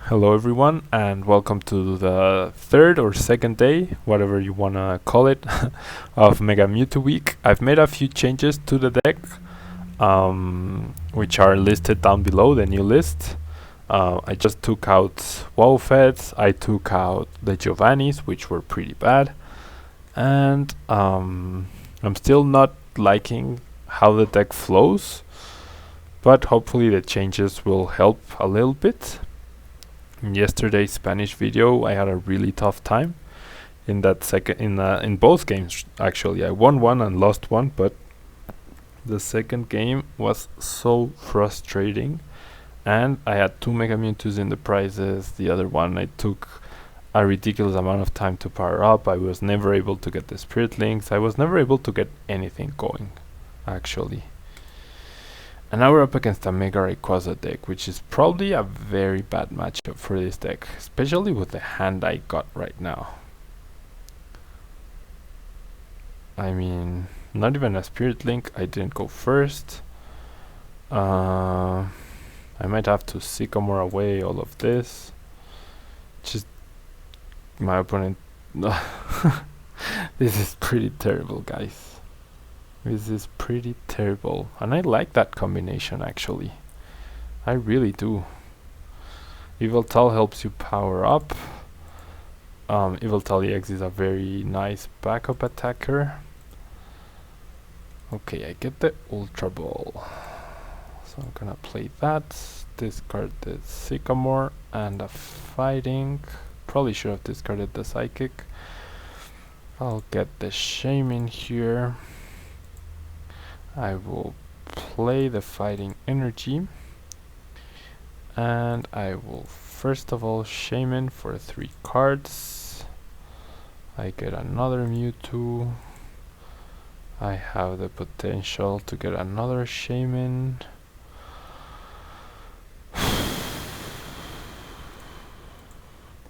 Hello everyone and welcome to the third or second day, whatever you wanna call it, of Mega Mewtwo week. I've made a few changes to the deck, which are listed down below, the new list. I just took out Wowfeds, I took out the Giovannis, which were pretty bad, and I'm still not liking how the deck flows, but hopefully the changes will help a little bit. In yesterday's Spanish video, I had a really tough time in that in both games. Actually, I won one and lost one, but the second game was so frustrating, and I had 2 Mega Mewtwo's in the prizes. The other one I took a ridiculous amount of time to power up. I was never able to get the Spirit Links. I was never able to get anything going, actually. And now we're up against a Mega Rayquaza deck, which is probably a very bad matchup for this deck, especially with the hand I got right now. I mean, not even a Spirit Link, I didn't go first. I might have to Sycamore away all of this. Just my opponent. This is pretty terrible, guys. This is pretty terrible, and I like that combination actually. I really do. Yveltal helps you power up. Yveltal EX is a very nice backup attacker. Okay, I get the Ultra Ball. So I'm gonna play that, discard the Sycamore and a Fighting. Probably should have discarded the Psychic. I'll get the Shaymin here. I will play the Fighting Energy, and I will first of all Shaymin for 3 cards. I get another Mewtwo. I have the potential to get another Shaymin.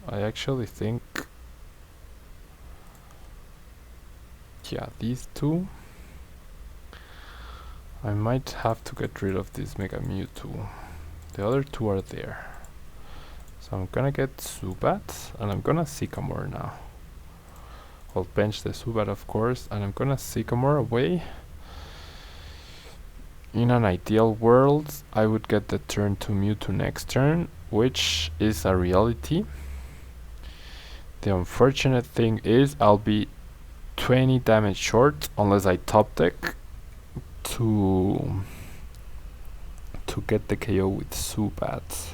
I actually think, yeah, these two. I might have to get rid of this Mega Mewtwo. The other two are there. So I'm gonna get Zubat, and I'm gonna Sycamore now. I'll bench the Zubat, of course, and I'm gonna Sycamore away. In an ideal world, I would get the turn 2 Mewtwo next turn, which is a reality. The unfortunate thing is I'll be 20 damage short unless I top deck to get the KO with Zubat.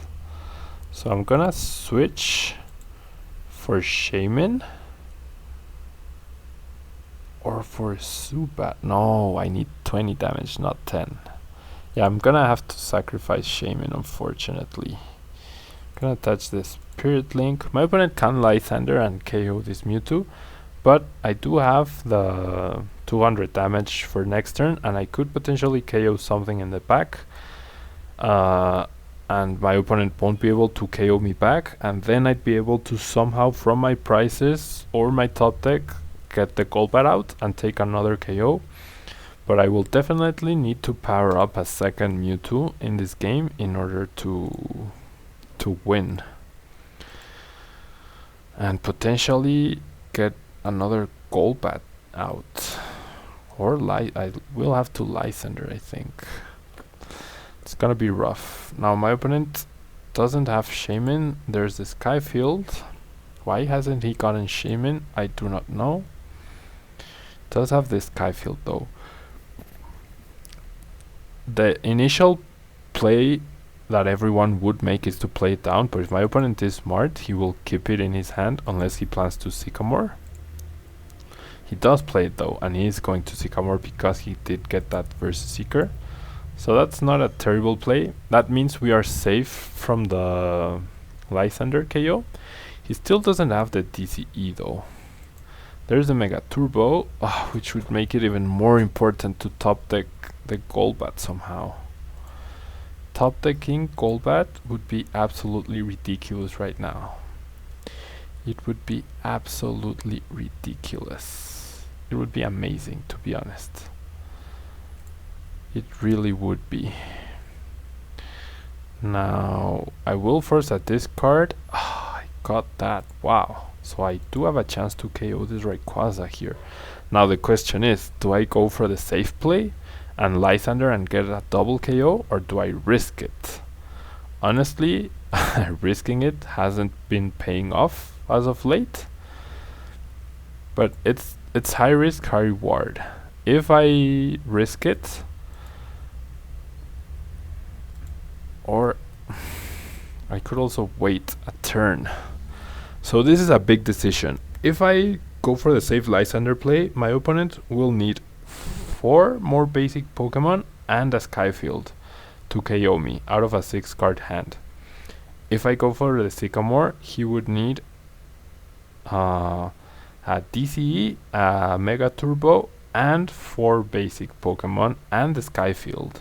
So I'm gonna switch for Shaymin or for Zubat. No, I need 20 damage, not 10. Yeah, I'm gonna have to sacrifice Shaymin, unfortunately. Gonna touch the Spirit Link. My opponent can Lysandre and KO this Mewtwo, but I do have the 200 damage for next turn, and I could potentially KO something in the back, and my opponent won't be able to KO me back, and then I'd be able to somehow from my prizes or my top deck get the Golbat out and take another KO. But I will definitely need to power up a second Mewtwo in this game in order to win, and potentially get another Golbat out, or I will have to Lysandre, I think. It's gonna be rough. Now my opponent doesn't have Shaymin. There's the Skyfield. Why hasn't he gotten Shaymin? I do not know. Does have this Skyfield though. The initial play that everyone would make is to play it down, but if my opponent is smart, he will keep it in his hand unless he plans to Sycamore. He does play it though, and he is going to Sycamore because he did get that Versus Seeker. So that's not a terrible play. That means we are safe from the Lysandre KO. He still doesn't have the DCE though. There's the Mega Turbo, which would make it even more important to top deck the Golbat somehow. Top decking Golbat would be absolutely ridiculous right now. It would be absolutely ridiculous. It would be amazing, to be honest. It really would be. Now I will force a discard. I got that. Wow. So I do have a chance to KO this Rayquaza here. Now the question is, do I go for the safe play and Lysandre and get a double KO, or do I risk it? Honestly, risking it hasn't been paying off as of late. But it's high risk, high reward. If I risk it, or I could also wait a turn. So this is a big decision. If I go for the safe Lysandre play, my opponent will need 4 more basic Pokemon and a Skyfield to KO me out of a 6 card hand. If I go for the Sycamore, he would need a DCE, a Mega Turbo, and 4 basic Pokemon and the Skyfield.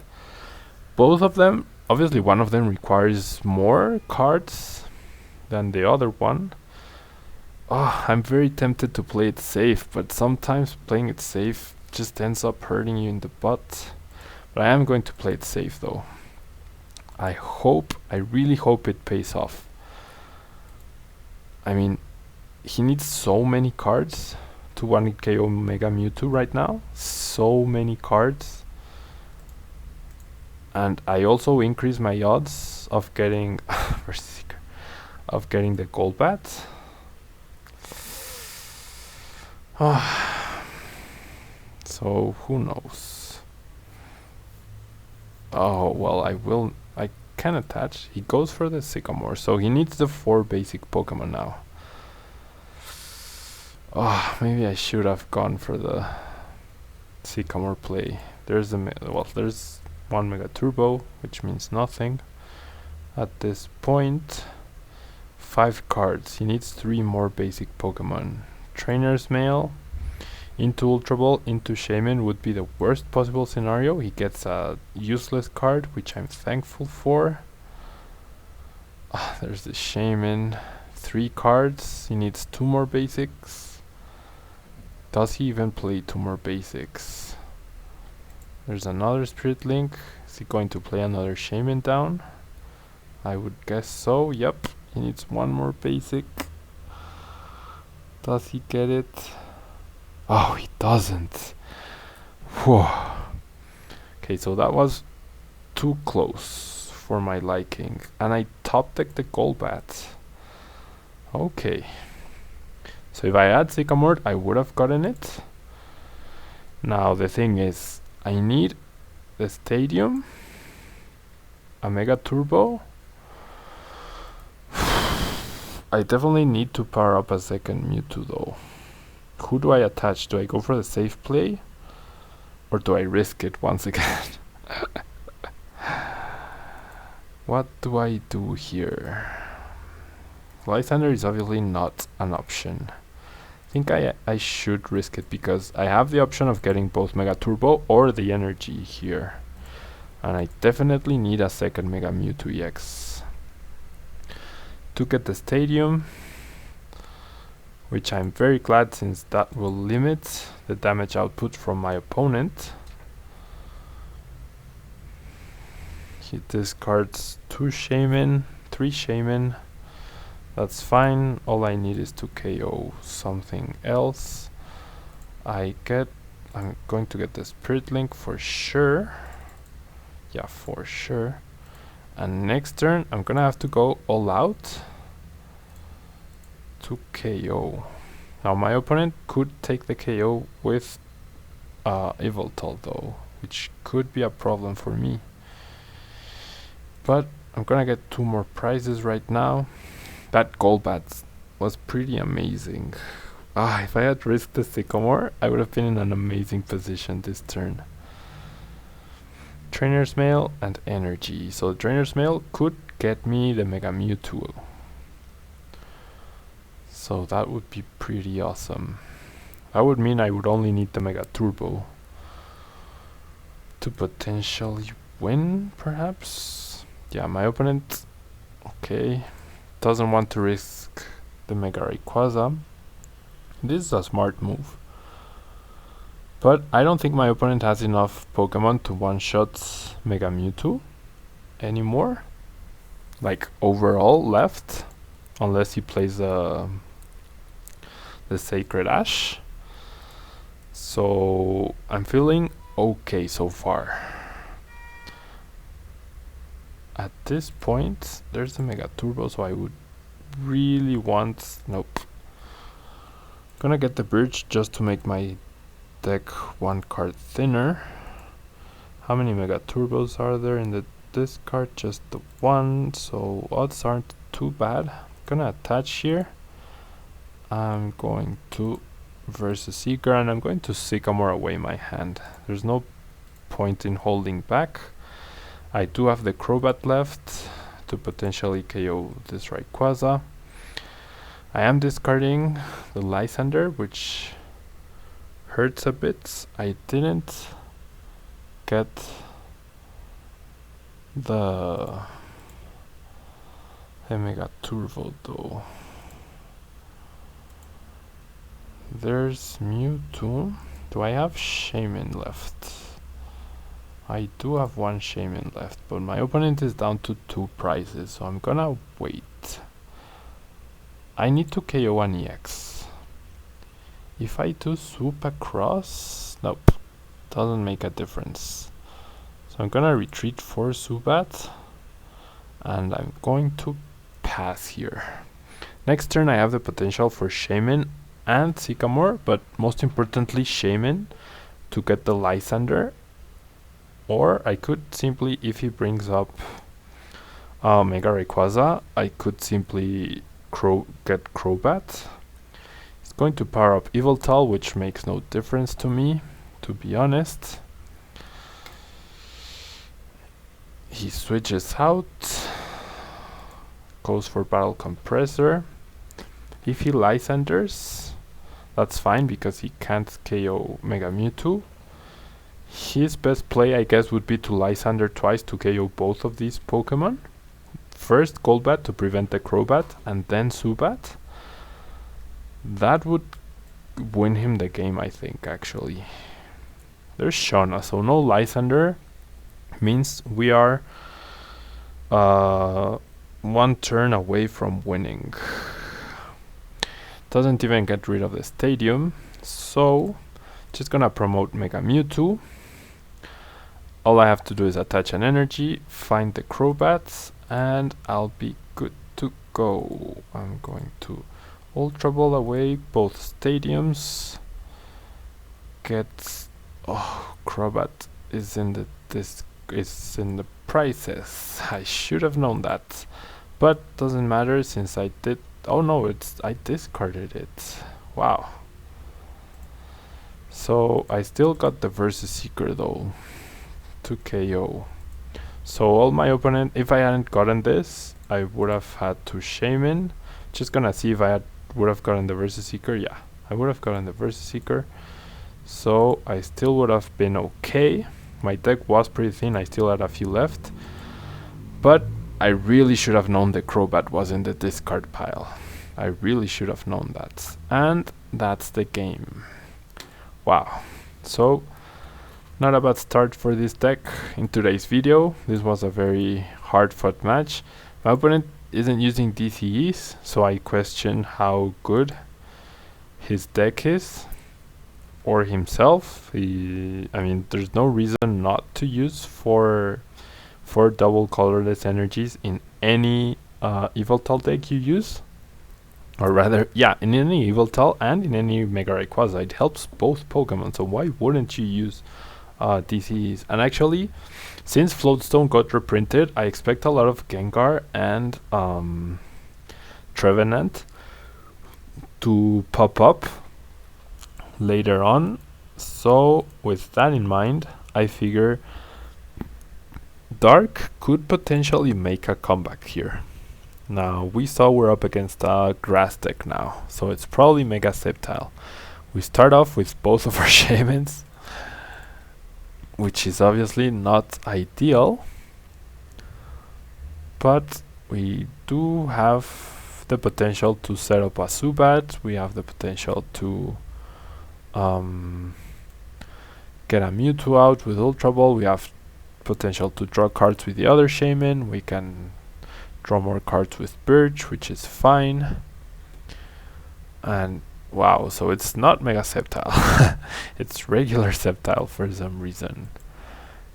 Both of them, obviously one of them requires more cards than the other one. I'm very tempted to play it safe, but sometimes playing it safe just ends up hurting you in the butt. But I am going to play it safe though. I really hope it pays off. I mean, he needs so many cards to 1 KO Mega Mewtwo right now. So many cards. And I also increase my odds of getting the Golbat. So who knows? Oh well, I can attach. He goes for the Sycamore, so he needs the 4 basic Pokemon now. Maybe I should have gone for the Sycamore play. There's there's 1 Mega Turbo, which means nothing at this point. 5 cards. He needs 3 more basic Pokemon. Trainer's Mail into Ultra Ball into Shaymin would be the worst possible scenario. He gets a useless card, which I'm thankful for. There's the Shaymin. 3 cards. He needs 2 more basics. Does he even play 2 more basics? There's another Spirit Link. Is he going to play another Shaymin down? I would guess so. Yep. He needs 1 more basic. Does he get it? Oh, he doesn't. Whew. Okay, so that was too close for my liking. And I top decked the Golbat. Okay. So if I had Sycamore, I would have gotten it. Now the thing is, I need the Stadium, a Mega Turbo. I definitely need to power up a second Mewtwo though. Who do I attach? Do I go for the safe play? Or do I risk it once again? What do I do here? Lysandre is obviously not an option. I think I should risk it because I have the option of getting both Mega Turbo or the energy here. And I definitely need a second Mega Mewtwo EX. To get the Stadium, which I'm very glad since that will limit the damage output from my opponent. He discards 2 Shaymin, 3 Shaymin. That's fine. All I need is to KO something else. I'm going to get the Spirit Link for sure. Yeah, for sure. And next turn, I'm gonna have to go all out to KO. Now my opponent could take the KO with Yveltal though, which could be a problem for me. But I'm gonna get 2 more prizes right now. That Golbat was pretty amazing. If I had risked the Sycamore, I would have been in an amazing position this turn. Trainer's Mail and Energy. So Trainer's Mail could get me the Mega Mewtwo. So that would be pretty awesome. That would mean I would only need the Mega Turbo to potentially win, perhaps? Yeah, my opponent, okay, doesn't want to risk the Mega Rayquaza. This is a smart move. But I don't think my opponent has enough Pokemon to one-shot Mega Mewtwo anymore. like overall left, unless he plays the Sacred Ash. So I'm feeling okay so far. At this point, there's a Mega Turbo, so I would really want... Nope. Gonna get the bridge just to make my deck one card thinner. How many Mega Turbos are there in the discard? Just the one, so odds aren't too bad. Gonna attach here. I'm going to versus Seeker, and I'm going to Sycamore away my hand. There's no point in holding back. I do have the Crobat left to potentially KO this Rayquaza. I am discarding the Lysandre, which hurts a bit. I didn't get the Mega Turbo though. There's Mewtwo. Do I have Shaymin left? I do have one Shaymin left, but my opponent is down to 2 prizes, so I'm gonna wait. I need to KO an EX. If I do swoop across, nope, doesn't make a difference. So I'm gonna retreat for Zubat, and I'm going to pass here. Next turn I have the potential for Shaymin and Sycamore, but most importantly Shaymin to get the Lysandre. Or I could simply, if he brings up Mega Rayquaza, I could simply get Crobat. He's going to power up Yveltal, which makes no difference to me, to be honest. He switches out, goes for Battle Compressor. If he Lysandres, that's fine because he can't KO Mega Mewtwo. His best play, I guess, would be to Lysandre twice to KO both of these Pokemon. First Golbat to prevent the Crobat, and then Zubat. That would win him the game, I think, actually. There's Shauna, so no Lysandre means we are 1 turn away from winning. Doesn't even get rid of the stadium, so just gonna promote Mega Mewtwo. All I have to do is attach an energy, find the Crobats, and I'll be good to go. I'm going to Ultra Ball away both stadiums. Get... oh, Crobat is in the prices. I should have known that, but doesn't matter since I did... oh no, I discarded it. Wow. So I still got the Versus Seeker though to KO. So all my opponent, if I hadn't gotten this, I would have had to Shaymin. Just gonna see if I would have gotten the Versus Seeker. Yeah, I would have gotten the Versus Seeker. So I still would have been okay. My deck was pretty thin, I still had a few left. But I really should have known the Crobat was in the discard pile. I really should have known that. And that's the game. Wow. So, not a bad start for this deck in today's video. This was a very hard-fought match. My opponent isn't using DCEs, so I question how good his deck is. Or himself. I mean, there's no reason not to use four double colorless energies in any Yveltal deck you use. Or rather, yeah, in any Yveltal and in any Mega Rayquaza. It helps both Pokemon, so why wouldn't you use DCEs? And actually, since Floatstone got reprinted, I expect a lot of Gengar and Trevenant to pop up later on. So with that in mind, I figure Dark could potentially make a comeback here. Now we saw we're up against a grass deck now, so it's probably Mega Sceptile. We start off with both of our Shaymins, which is obviously not ideal, but we do have the potential to set up a Zubat. We have the potential to get a Mewtwo out with Ultra Ball. We have potential to draw cards with the other Shaymin. We can Draw more cards with Birch, which is fine. And wow, so it's not Mega Sceptile. It's regular Sceptile for some reason.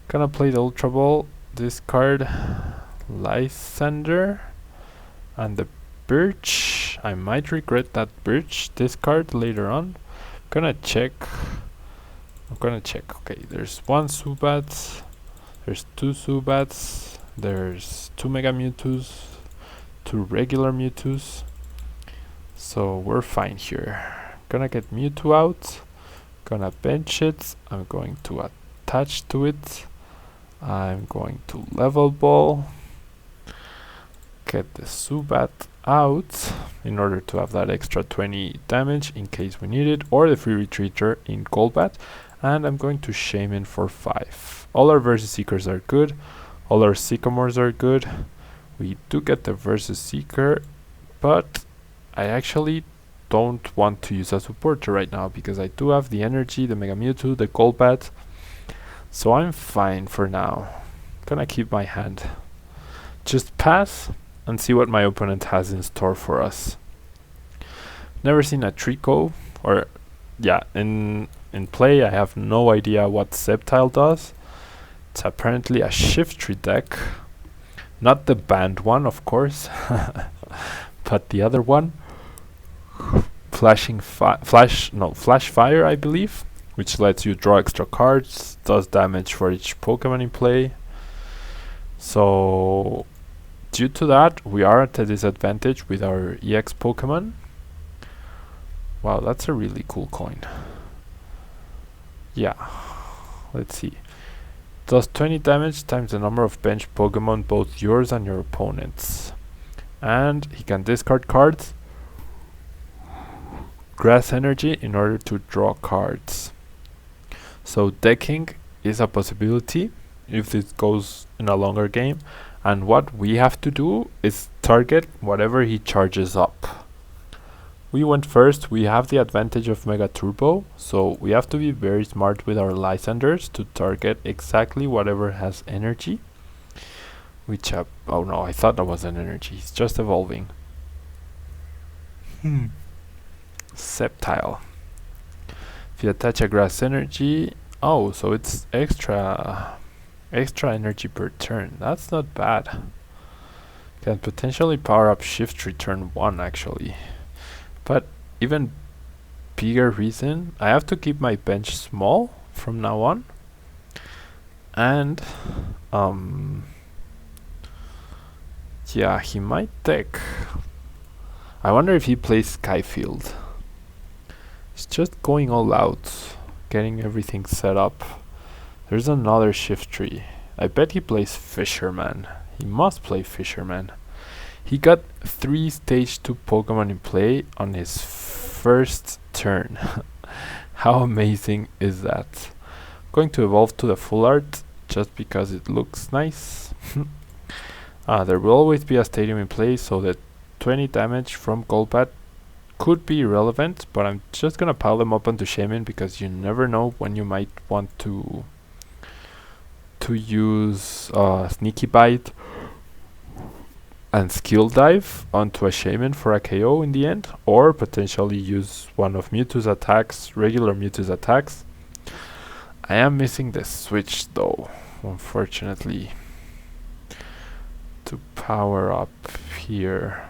Gonna play the Ultra Ball, discard Lysandre and the Birch. I might regret that Birch discard later on. I'm gonna check. Okay, there's one Subats, there's two Subats, there's two Mega Mewtwo's, two regular Mewtwo's. So we're fine here. Gonna get Mewtwo out, gonna bench it, I'm going to attach to it, I'm going to level ball, get the Subat out in order to have that extra 20 damage in case we need it, or the free retreater in Golbat, and I'm going to Shaymin for 5. All our Versus Seekers are good, all our Sycamores are good. We do get the Versus Seeker, but I actually don't want to use a supporter right now because I do have the energy, the Mega Mewtwo, the Golbat, so I'm fine for now. Gonna keep my hand. Just pass and see what my opponent has in store for us. Never seen a Trico, or yeah, in play I have no idea what Sceptile does. It's apparently a Shiftry deck, not the banned one of course, but the other one. Flash Fire, I believe, which lets you draw extra cards, does damage for each Pokemon in play. So due to that, we are at a disadvantage with our EX Pokemon. Wow, that's a really cool coin. Yeah, let's see. Does 20 damage times the number of bench Pokemon, both yours and your opponent's. And he can discard cards, Grass Energy, in order to draw cards. So decking is a possibility if this goes in a longer game, and what we have to do is target whatever he charges up. We went first, we have the advantage of Mega Turbo, so we have to be very smart with our Lysandres to target exactly whatever has energy. Which oh no, I thought that was an energy, it's just evolving. Sceptile. If you attach a Grass Energy, oh, so it's extra energy per turn. That's not bad. Can potentially power up Shiftry turn 1 actually. But even bigger reason, I have to keep my bench small from now on. And yeah, he might deck. I wonder if he plays Skyfield. He's just going all out, getting everything set up. There's another Shiftry. I bet he plays Fisherman. He must play Fisherman. He got 3 stage 2 Pokemon in play on his first turn. How amazing is that? I'm going to evolve to the full art just because it looks nice. There will always be a stadium in play, so that 20 damage from Golbat could be relevant, but I'm just gonna pile them up onto Shaymin because you never know when you might want to use Sneaky Bite and Skill Dive onto a Shaymin for a KO in the end, or potentially use one of Mewtwo's attacks, regular Mewtwo's attacks. I am missing the switch though, unfortunately, to power up here.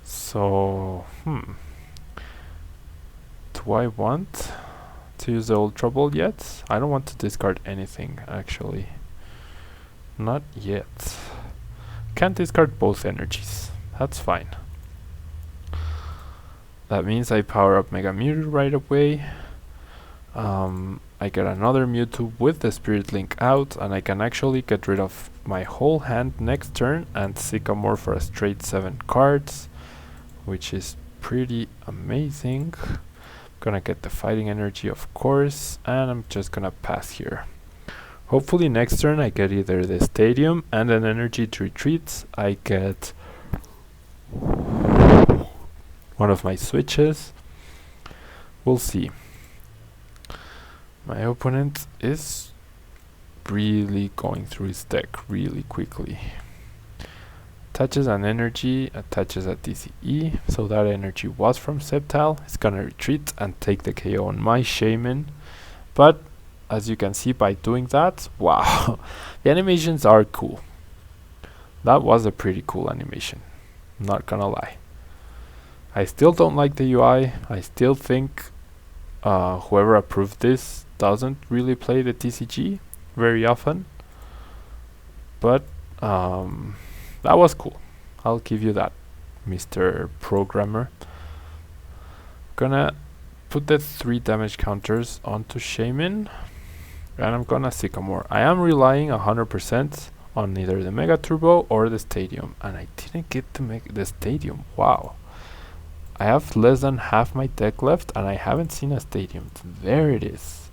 So, do I want to use the Ultra Ball yet? I don't want to discard anything actually. Not yet. Can't discard both energies. That's fine. That means I power up Mega Mewtwo right away. I get another Mewtwo with the Spirit Link out, and I can actually get rid of my whole hand next turn and Sycamore for a straight 7 cards, which is pretty amazing. Gonna get the Fighting Energy of course, and I'm just gonna pass here. Hopefully next turn I get either the Stadium and an energy to retreat. I get one of my switches. We'll see. My opponent is really going through his deck really quickly. Attaches an energy, attaches a TCE, so that energy was from Sceptile. It's gonna retreat and take the KO on my Shaymin. But as you can see by doing that, wow, the animations are cool. That was a pretty cool animation, not gonna lie. I still don't like the UI. I still think whoever approved this doesn't really play the TCG very often. But that was cool. I'll give you that, Mr. Programmer. Gonna put the 3 damage counters onto Shaymin, and I'm gonna Sycamore. I am relying 100% on either the Mega Turbo or the Stadium, and I didn't get to make the Stadium. Wow. I have less than half my deck left, and I haven't seen a Stadium. There it is.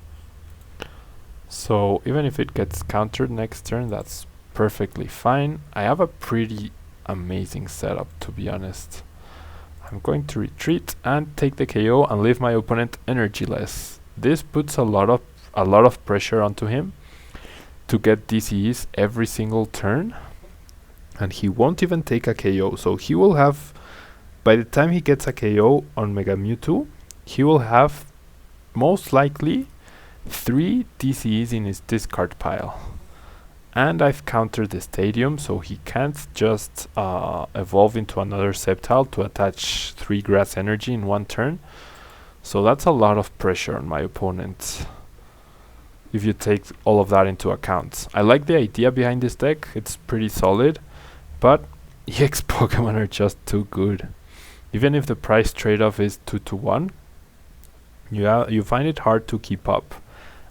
So even if it gets countered next turn, that's perfectly fine. I have a pretty amazing setup, to be honest. I'm going to retreat and take the KO and leave my opponent energyless. This puts a lot of pressure onto him to get DCEs every single turn, and he won't even take a KO. So he will have, by the time he gets a KO on Mega Mewtwo, he will have most likely 3 DCEs in his discard pile. And I've countered the Stadium, so he can't just evolve into another Sceptile to attach 3 grass energy in 1 turn. So that's a lot of pressure on my opponent, if you take all of that into account. I like the idea behind this deck, it's pretty solid, but EX Pokemon are just too good. Even if the price trade-off is 2-to-1, you find it hard to keep up.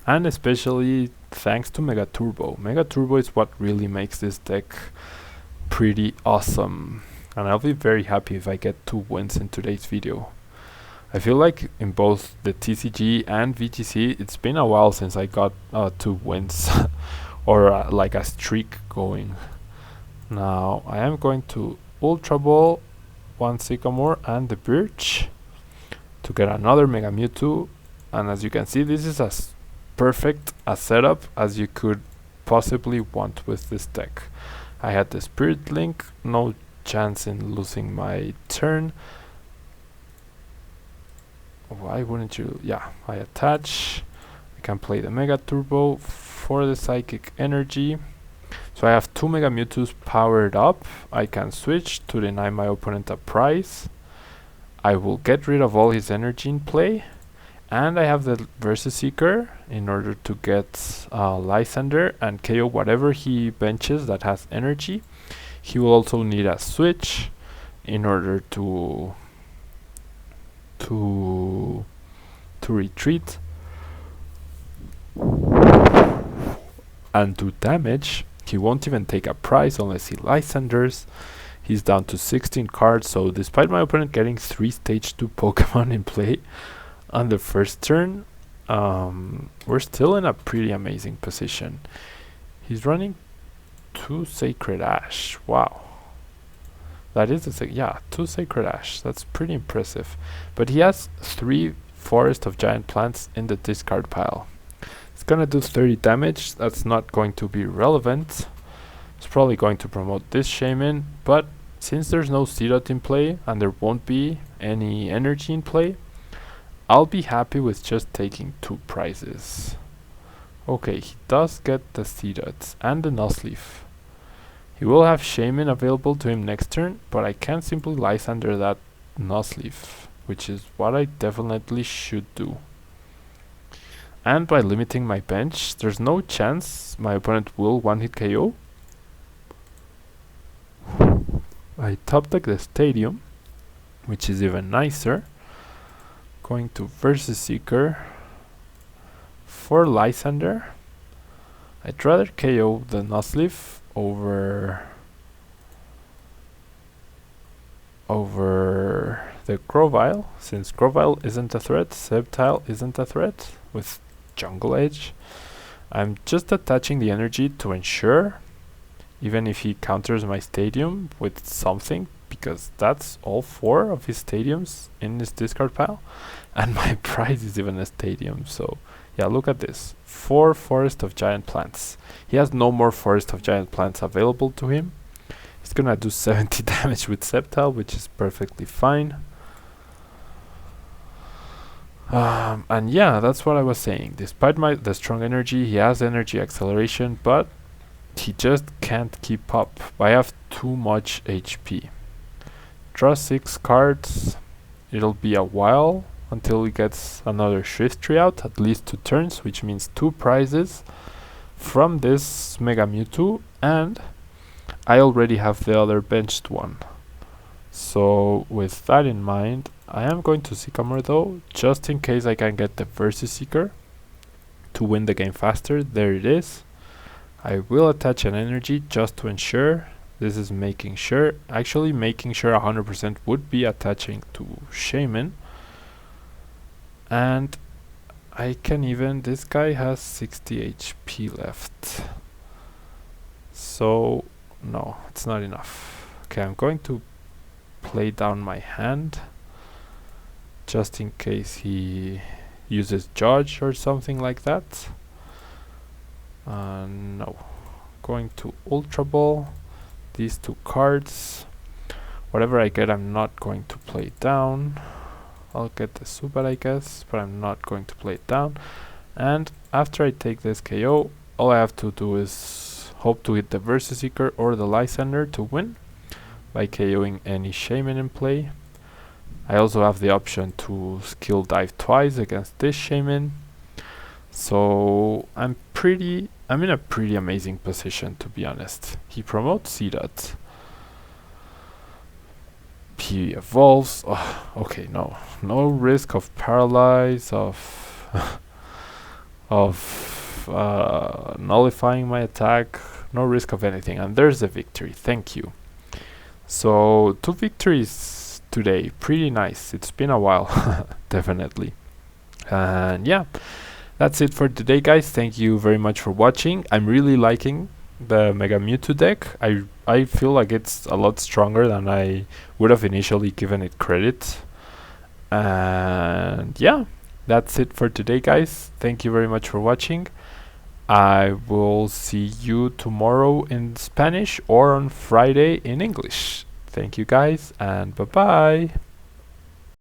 And especially thanks to Mega Turbo. Mega Turbo is what really makes this deck pretty awesome. And I'll be very happy if I get 2 wins in today's video. I feel like in both the TCG and VGC, it's been a while since I got 2 wins. Or like a streak going. Now I am going to Ultra Ball, 1 Sycamore and the Birch to get another Mega Mewtwo. And as you can see, this is as perfect a setup as you could possibly want with this deck. I had the Spirit Link, no chance in losing my turn. Why wouldn't you? Yeah, I attach. I can play the Mega Turbo for the Psychic Energy. So I have 2 Mega Mewtwo's powered up. I can switch to deny my opponent a prize. I will get rid of all his energy in play. And I have the Versus Seeker in order to get Lysandre and KO whatever he benches that has energy. He will also need a switch in order to retreat and do damage. He won't even take a prize unless he Lysandres. He's down to 16 cards, so despite my opponent getting 3 stage 2 Pokemon in play on the first turn, we're still in a pretty amazing position. He's running 2 Sacred Ash. Wow. That is a 2 Sacred Ash. That's pretty impressive. But he has 3 Forest of Giant Plants in the discard pile. It's gonna do 30 damage. That's not going to be relevant. It's probably going to promote this Shaymin, but since there's no Seedot in play and there won't be any energy in play, I'll be happy with just taking 2 prizes. Okay, he does get the Seedots and the Nuzleaf. He will have Shaymin available to him next turn, but I can't simply Lysandre that Nuzleaf, which is what I definitely should do. And by limiting my bench, there's no chance my opponent will one-hit KO. I top deck the Stadium, which is even nicer. Going to Versus Seeker for Lysandre. I'd rather KO the Nuzleaf over the Grovyle, since Grovyle isn't a threat, Sceptile isn't a threat with Jungle Edge. I'm just attaching the energy to ensure, even if he counters my Stadium with something, because that's all 4 of his Stadiums in his discard pile, and my prize is even a Stadium. So yeah, look at this, 4 Forest of Giant Plants. He has no more Forest of Giant Plants available to him. He's gonna do 70 damage with Sceptile, which is perfectly fine. And yeah, that's what I was saying. Despite the strong energy, he has energy acceleration, but he just can't keep up. I have too much HP. Draw 6 cards. It'll be a while until he gets another Shiftry out, at least 2 turns, which means 2 prizes from this Mega Mewtwo, and I already have the other benched one. So with that in mind, I am going to Sycamore though, just in case I can get the Versus Seeker to win the game faster. There it is. I will attach an energy just to ensure. This is making sure. Actually making sure 100% would be attaching to Shaymin. And I can even, this guy has 60 HP left. So no, it's not enough. Okay, I'm going to play down my hand just in case he uses Judge or something like that. No, going to Ultra Ball. These 2 cards, whatever I get, I'm not going to play it down. I'll get the Subat, I guess, but I'm not going to play it down. And after I take this KO, all I have to do is hope to hit the Versus Seeker or the Lysandre to win by KOing any Shaymin in play. I also have the option to skill dive twice against this Shaymin. So I'm in a pretty amazing position, to be honest. He promotes C-Dot. He evolves. Oh, okay, no risk of paralyze, of nullifying my attack, no risk of anything, and there's the victory. Thank you. So 2 victories today, pretty nice. It's been a while, definitely. And yeah, that's it for today, guys. Thank you very much for watching. I'm really liking the Mega Mewtwo deck. I feel like it's a lot stronger than I would have initially given it credit. And yeah, that's it for today, guys. Thank you very much for watching. I will see you tomorrow in Spanish or on Friday in English. Thank you, guys, and bye-bye.